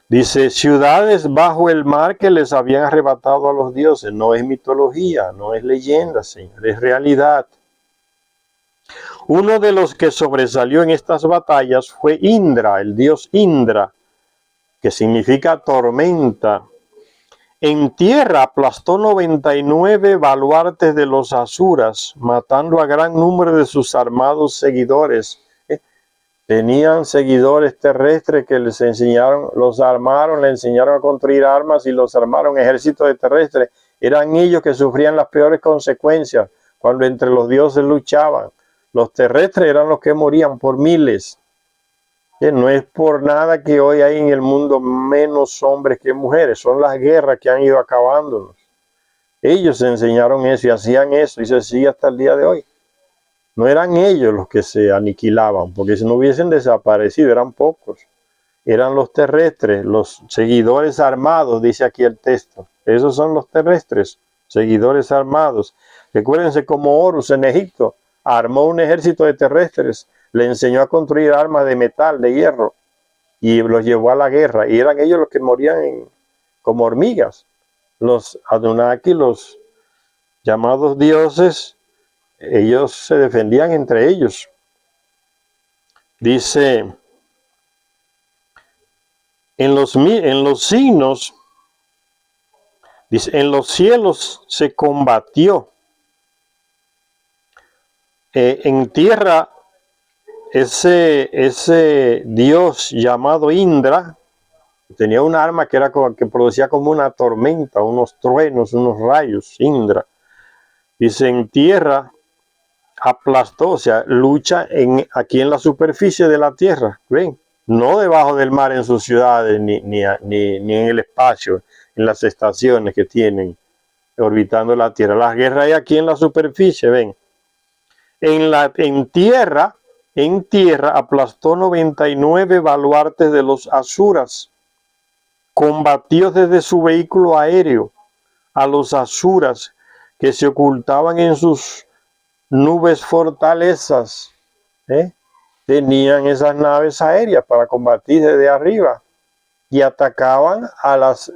Dice, ciudades bajo el mar que les habían arrebatado a los dioses. No es mitología, no es leyenda, señor, es realidad. Uno de los que sobresalió en estas batallas fue Indra, el dios Indra, que significa tormenta. En tierra aplastó 99 baluartes de los asuras, matando a gran número de sus armados seguidores. Tenían seguidores terrestres que les enseñaron, los armaron, les enseñaron a construir armas y los armaron ejércitos de terrestres. Eran ellos que sufrían las peores consecuencias cuando entre los dioses luchaban. Los terrestres eran los que morían por miles. No es por nada que hoy hay en el mundo menos hombres que mujeres. Son las guerras que han ido acabándonos. Ellos enseñaron eso y hacían eso y se sigue hasta el día de hoy. No eran ellos los que se aniquilaban, porque si no hubiesen desaparecido, eran pocos. Eran los terrestres, los seguidores armados, dice aquí el texto. Esos son los terrestres, seguidores armados. Recuérdense cómo Horus en Egipto armó un ejército de terrestres, le enseñó a construir armas de metal, de hierro, y los llevó a la guerra. Y eran ellos los que morían como hormigas. Los Anunnaki, los llamados dioses, ellos se defendían entre ellos. Dice, en los signos, dice, en los cielos se combatió. En tierra, ese dios llamado Indra tenía un arma que producía como una tormenta, unos truenos, unos rayos. Indra. Dice, en tierra aplastó, o sea, lucha aquí en la superficie de la tierra, ¿ven? No debajo del mar en sus ciudades, ni en el espacio, en las estaciones que tienen orbitando la tierra. Las guerras hay aquí en la superficie, ¿ven? En tierra aplastó 99 baluartes de los asuras. Combatió desde su vehículo aéreo a los asuras que se ocultaban en sus nubes fortalezas. tenían esas naves aéreas para combatir desde arriba y atacaban a las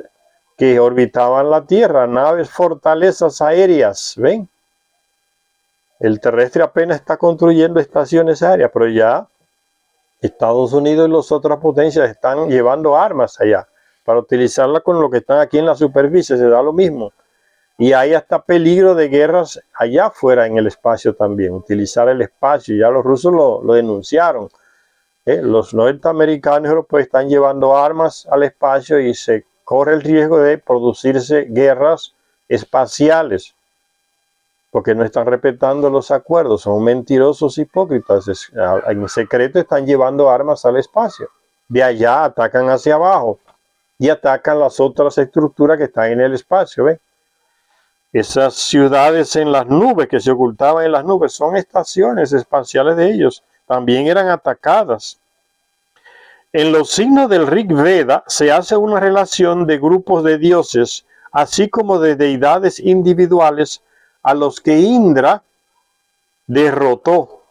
que orbitaban la Tierra, naves fortalezas aéreas, ¿ven? El terrestre apenas está construyendo estaciones aéreas, pero ya Estados Unidos y las otras potencias están llevando armas allá para utilizarlas con lo que están aquí en la superficie, se da lo mismo. Y hay hasta peligro de guerras allá afuera en el espacio también, utilizar el espacio. Ya los rusos lo denunciaron. Los norteamericanos y europeos están llevando armas al espacio y se corre el riesgo de producirse guerras espaciales, porque no están respetando los acuerdos, son mentirosos hipócritas. En secreto están llevando armas al espacio. De allá atacan hacia abajo y atacan las otras estructuras que están en el espacio, ¿ven? Esas ciudades en las nubes, que se ocultaban en las nubes, son estaciones espaciales de ellos. También eran atacadas. En los signos del Rig Veda se hace una relación de grupos de dioses, así como de deidades individuales a los que Indra derrotó.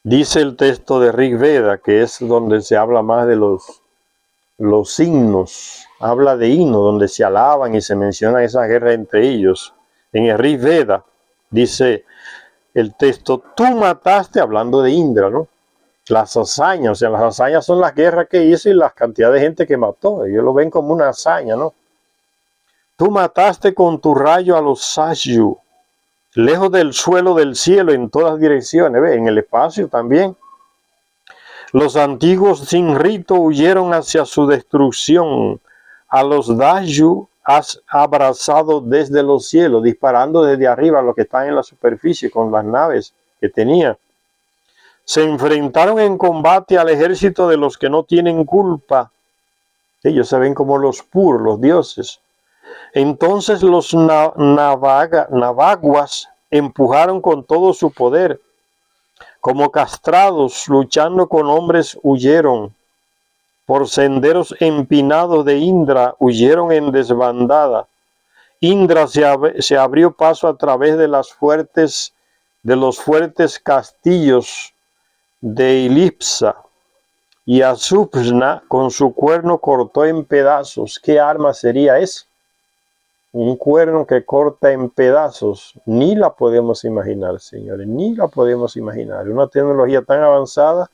Dice el texto de Rig Veda, que es donde se habla más de los himnos. Habla de himnos donde se alaban y se menciona esa guerra entre ellos. En el Rig Veda dice el texto, tú mataste, hablando de Indra, ¿no? Las hazañas, o sea, las hazañas son las guerras que hizo y la cantidad de gente que mató. Ellos lo ven como una hazaña, ¿no? Tú mataste con tu rayo a los Sashyu, lejos del suelo del cielo en todas direcciones, ¿ve? En el espacio también. Los antiguos sin rito huyeron hacia su destrucción. A los Dasyu has abrazado desde los cielos, disparando desde arriba a los que están en la superficie con las naves que tenía. Se enfrentaron en combate al ejército de los que no tienen culpa. Ellos se ven como los puros, los dioses. Entonces los navaguas empujaron con todo su poder. Como castrados, luchando con hombres, huyeron. Por senderos empinados de Indra, huyeron en desbandada. Indra se abrió paso a través de los fuertes castillos de Ilipsa, y Asupna con su cuerno cortó en pedazos. ¿Qué arma sería esa? Un cuerno que corta en pedazos. Ni la podemos imaginar, señores, ni la podemos imaginar. Una tecnología tan avanzada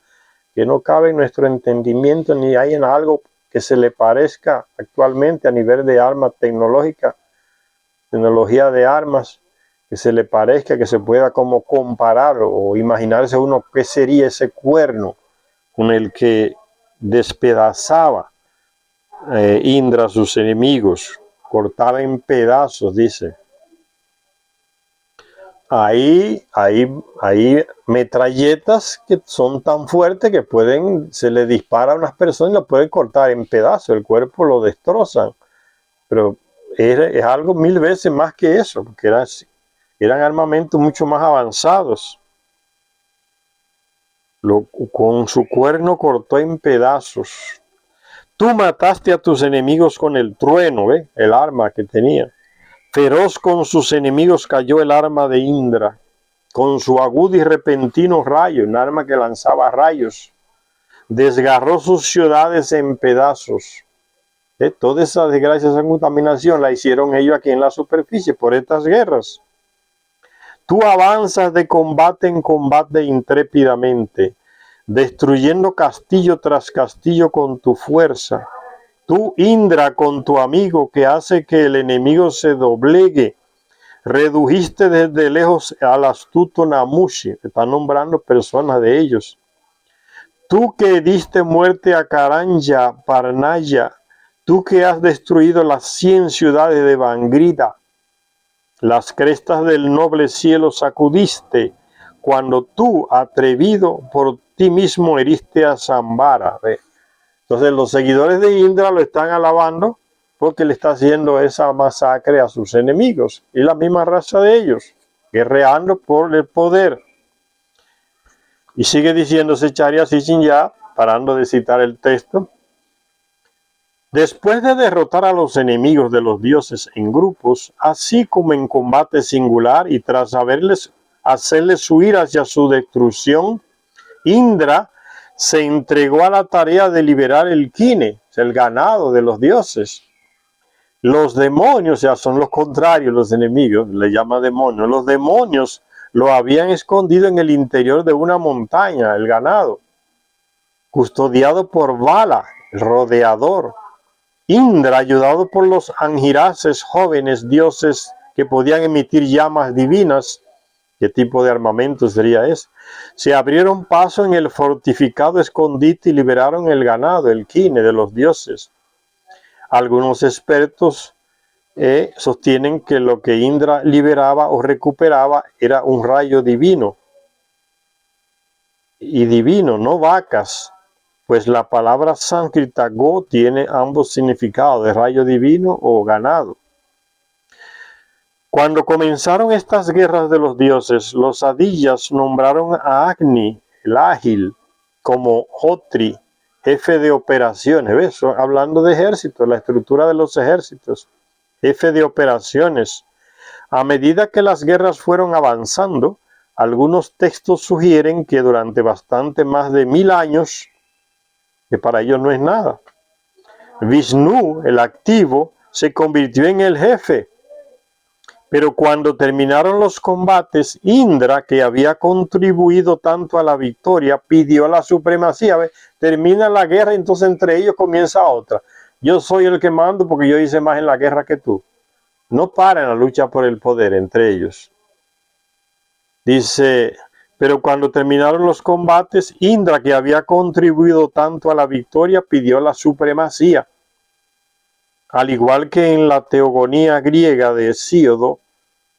que no cabe en nuestro entendimiento, ni hay en algo que se le parezca actualmente a nivel de arma tecnológica, tecnología de armas, que se le parezca, que se pueda como comparar o imaginarse uno qué sería ese cuerno con el que despedazaba Indra a sus enemigos, cortaba en pedazos, dice. Hay metralletas que son tan fuertes que se le dispara a unas personas y lo pueden cortar en pedazos, el cuerpo lo destrozan, pero es algo 1000 veces más que eso, porque eran armamentos mucho más avanzados. Con su cuerno cortó en pedazos. Tú mataste a tus enemigos con el trueno, ¿ve? El arma que tenía. Feroz con sus enemigos cayó el arma de Indra, con su agudo y repentino rayo, un arma que lanzaba rayos. Desgarró sus ciudades en pedazos. Toda esa desgracia, esa contaminación la hicieron ellos aquí en la superficie por estas guerras. Tú avanzas de combate en combate intrépidamente, destruyendo castillo tras castillo con tu fuerza. Tú, Indra, con tu amigo que hace que el enemigo se doblegue, redujiste desde lejos al astuto Namushi. Están nombrando personas de ellos. Tú que diste muerte a Karanja, Parnaya, tú que has destruido las 100 ciudades de Bangrida, las crestas del noble cielo sacudiste, cuando tú, atrevido, por ti mismo heriste a Sambara. Entonces los seguidores de Indra lo están alabando porque le está haciendo esa masacre a sus enemigos. Y la misma raza de ellos, guerreando por el poder. Y sigue diciéndose Charya Sitchin ya, parando de citar el texto. Después de derrotar a los enemigos de los dioses en grupos, así como en combate singular y tras hacerles huir hacia su destrucción, Indra se entregó a la tarea de liberar el kine, el ganado de los dioses. Los demonios, o sea, son los contrarios, los enemigos, le llama demonios. Los demonios lo habían escondido en el interior de una montaña, el ganado, custodiado por Vala, el rodeador. Indra, ayudado por los Angirases, jóvenes dioses que podían emitir llamas divinas, ¿qué tipo de armamento sería ese? Se abrieron paso en el fortificado escondite y liberaron el ganado, el kine de los dioses. Algunos expertos sostienen que lo que Indra liberaba o recuperaba era un rayo divino. Y divino, no vacas, pues la palabra sánscrita go tiene ambos significados, de rayo divino o ganado. Cuando comenzaron estas guerras de los dioses, los adiyas nombraron a Agni, el ágil, como Hotri, jefe de operaciones. ¿Ves? Hablando de ejércitos, la estructura de los ejércitos, jefe de operaciones. A medida que las guerras fueron avanzando, algunos textos sugieren que durante bastante más de 1000 años, que para ellos no es nada, Vishnu, el activo, se convirtió en el jefe. Pero cuando terminaron los combates, Indra, que había contribuido tanto a la victoria, pidió la supremacía. ¿Ves? Termina la guerra, entonces entre ellos comienza otra. Yo soy el que mando porque yo hice más en la guerra que tú. No para en la lucha por el poder entre ellos. Dice, pero cuando terminaron los combates, Indra, que había contribuido tanto a la victoria, pidió la supremacía. Al igual que en la teogonía griega de Hesíodo,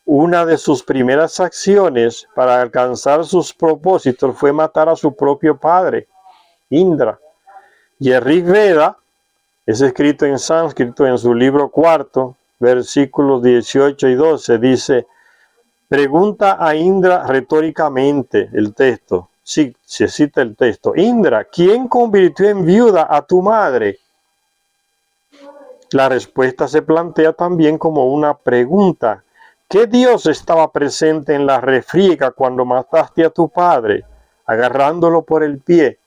una de sus primeras acciones para alcanzar sus propósitos fue matar a su propio padre, Indra. Y el Rig Veda es escrito en sánscrito en su libro 4, versículos 18 y 12, dice, pregunta a Indra retóricamente el texto, sí, se cita el texto, Indra, ¿quién convirtió en viuda a tu madre? La respuesta se plantea también como una pregunta. ¿Qué dios estaba presente en la refriega cuando mataste a tu padre, agarrándolo por el pie?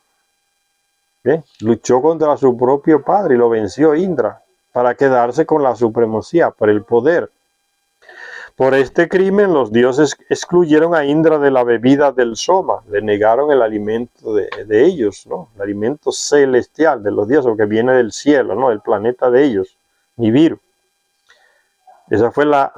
Luchó contra su propio padre y lo venció Indra para quedarse con la supremacía, por el poder. Por este crimen los dioses excluyeron a Indra de la bebida del Soma, le negaron el alimento de ellos, ¿no? El alimento celestial de los dioses, que viene del cielo, ¿no? El planeta de ellos, Nibiru. Esa fue la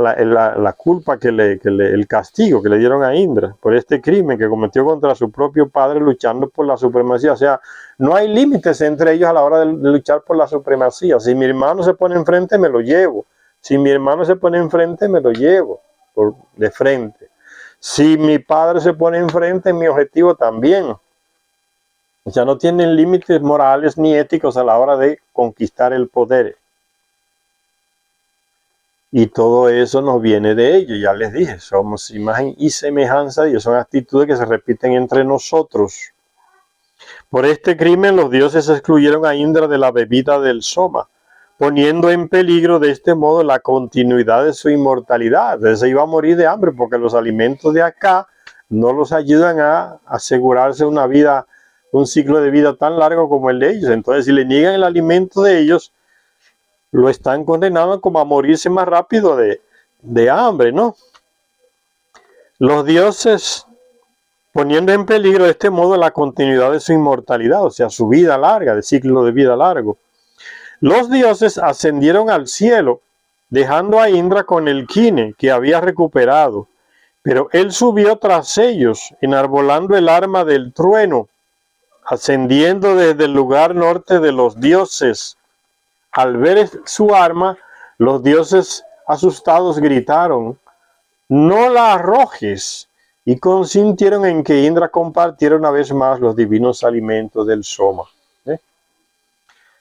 culpa, el castigo que le dieron a Indra por este crimen que cometió contra su propio padre luchando por la supremacía. O sea, no hay límites entre ellos a la hora de luchar por la supremacía. Si mi hermano se pone enfrente, me lo llevo. Si mi hermano se pone enfrente, me lo llevo de frente. Si mi padre se pone enfrente, mi objetivo también. O sea, no tienen límites morales ni éticos a la hora de conquistar el poder. Y todo eso nos viene de ellos, ya les dije, somos imagen y semejanza de ellos, son actitudes que se repiten entre nosotros. Por este crimen los dioses excluyeron a Indra de la bebida del Soma, poniendo en peligro de este modo la continuidad de su inmortalidad. Entonces se iba a morir de hambre porque los alimentos de acá no los ayudan a asegurarse una vida, un ciclo de vida tan largo como el de ellos. Entonces si le niegan el alimento de ellos, lo están condenando como a morirse más rápido de hambre, ¿no? Los dioses poniendo en peligro de este modo la continuidad de su inmortalidad, o sea, su vida larga, de ciclo de vida largo. Los dioses ascendieron al cielo, dejando a Indra con el kine que había recuperado, pero él subió tras ellos, enarbolando el arma del trueno, ascendiendo desde el lugar norte de los dioses. Al ver su arma, los dioses asustados gritaron, no la arrojes, y consintieron en que Indra compartiera una vez más los divinos alimentos del Soma.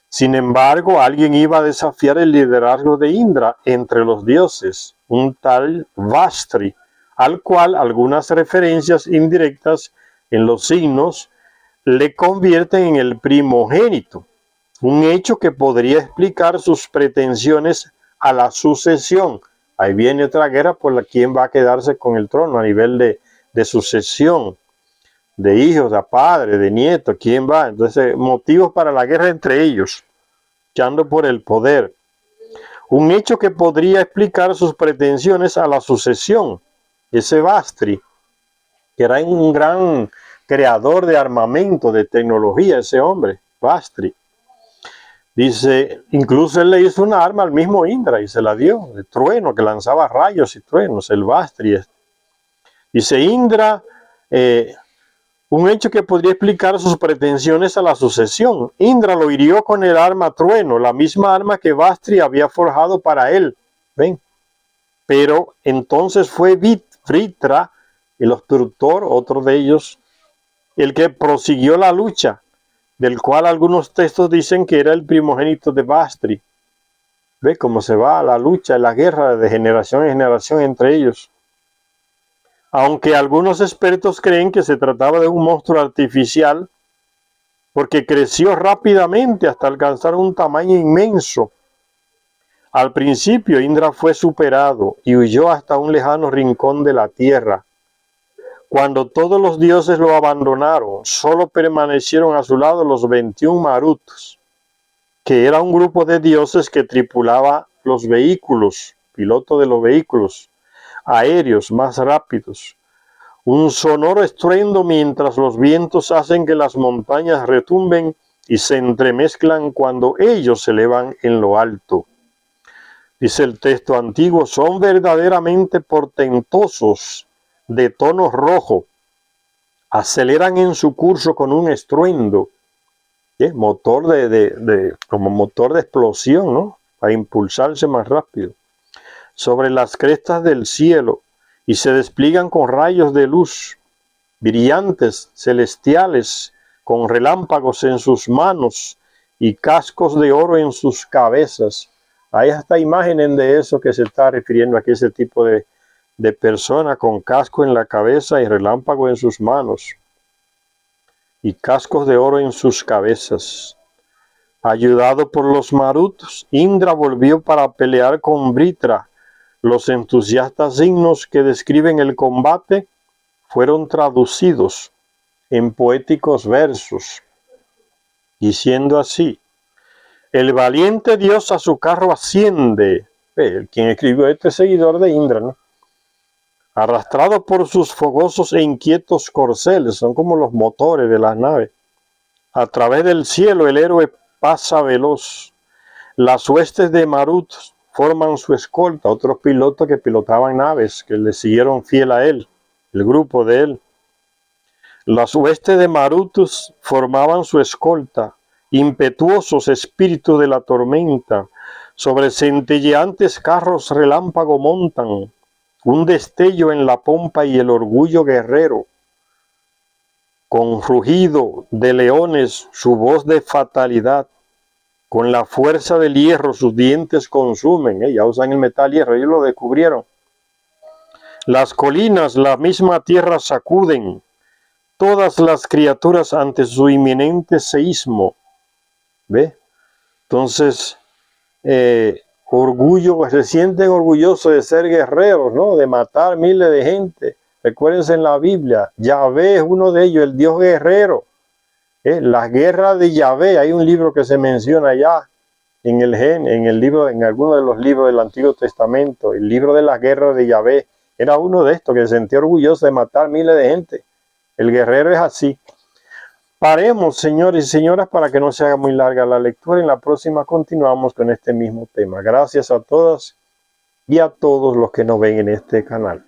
Sin embargo, alguien iba a desafiar el liderazgo de Indra entre los dioses, un tal Vastri, al cual algunas referencias indirectas en los signos le convierten en el primogénito. Un hecho que podría explicar sus pretensiones a la sucesión. Ahí viene otra guerra por la quien va a quedarse con el trono a nivel de sucesión. de hijos a padres, de nietos, ¿quién va? Entonces, motivos para la guerra entre ellos, luchando por el poder. Un hecho que podría explicar sus pretensiones a la sucesión. Ese Vastri, que era un gran creador de armamento, de tecnología, ese hombre, Vastri. Dice, incluso él le hizo una arma al mismo Indra y se la dio, de trueno, que lanzaba rayos y truenos, el Vastri. Dice Indra, un hecho que podría explicar sus pretensiones a la sucesión. Indra lo hirió con el arma trueno, la misma arma que Vastri había forjado para él. ¿Ven? Pero entonces fue Vritra, el obstructor, otro de ellos, el que prosiguió la lucha, del cual algunos textos dicen que era el primogénito de Vastri. ¿Ve cómo se va la lucha, la guerra de generación en generación entre ellos? Aunque algunos expertos creen que se trataba de un monstruo artificial, porque creció rápidamente hasta alcanzar un tamaño inmenso. Al principio Indra fue superado y huyó hasta un lejano rincón de la tierra. Cuando todos los dioses lo abandonaron, solo permanecieron a su lado los 21 Maruts, que era un grupo de dioses que tripulaba los vehículos, piloto de los vehículos aéreos más rápidos. Un sonoro estruendo mientras los vientos hacen que las montañas retumben y se entremezclan cuando ellos se elevan en lo alto. Dice el texto antiguo, son verdaderamente portentosos, de tono rojo, aceleran en su curso con un estruendo, motor como motor de explosión, ¿no? Para impulsarse más rápido, sobre las crestas del cielo, y se despliegan con rayos de luz, brillantes, celestiales, con relámpagos en sus manos y cascos de oro en sus cabezas. Hay hasta imágenes de eso que se está refiriendo aquí, ese tipo de persona con casco en la cabeza y relámpago en sus manos y cascos de oro en sus cabezas. Ayudado por los Maruts, Indra volvió para pelear con Vritra. Los entusiastas himnos que describen el combate fueron traducidos en poéticos versos, diciendo así: el valiente dios a su carro asciende. Quien escribió este seguidor de Indra, ¿no? Arrastrado por sus fogosos e inquietos corceles, son como los motores de las naves. A través del cielo el héroe pasa veloz. Las huestes de Marut forman su escolta, otros pilotos que pilotaban naves, que le siguieron fiel a él, el grupo de él. Las huestes de Marutus formaban su escolta, impetuosos espíritus de la tormenta, sobre centelleantes carros relámpago montan, un destello en la pompa y el orgullo guerrero. Con rugido de leones, su voz de fatalidad, con la fuerza del hierro sus dientes consumen. Ya usan el metal hierro, ellos lo descubrieron. Las colinas, la misma tierra sacuden, todas las criaturas ante su inminente seísmo. ¿Ve? Entonces, orgullo, se sienten orgullosos de ser guerreros, ¿no? De matar miles de gente. Recuérdense en la Biblia, Yahvé es uno de ellos, el Dios guerrero. Las guerras de Yahvé, hay un libro que se menciona ya en alguno de los libros del Antiguo Testamento, el libro de las guerras de Yahvé. Era uno de estos que se sentía orgulloso de matar miles de gente. El guerrero es así. Paremos, señores y señoras, para que no se haga muy larga la lectura. En la próxima continuamos con este mismo tema. Gracias a todas y a todos los que nos ven en este canal.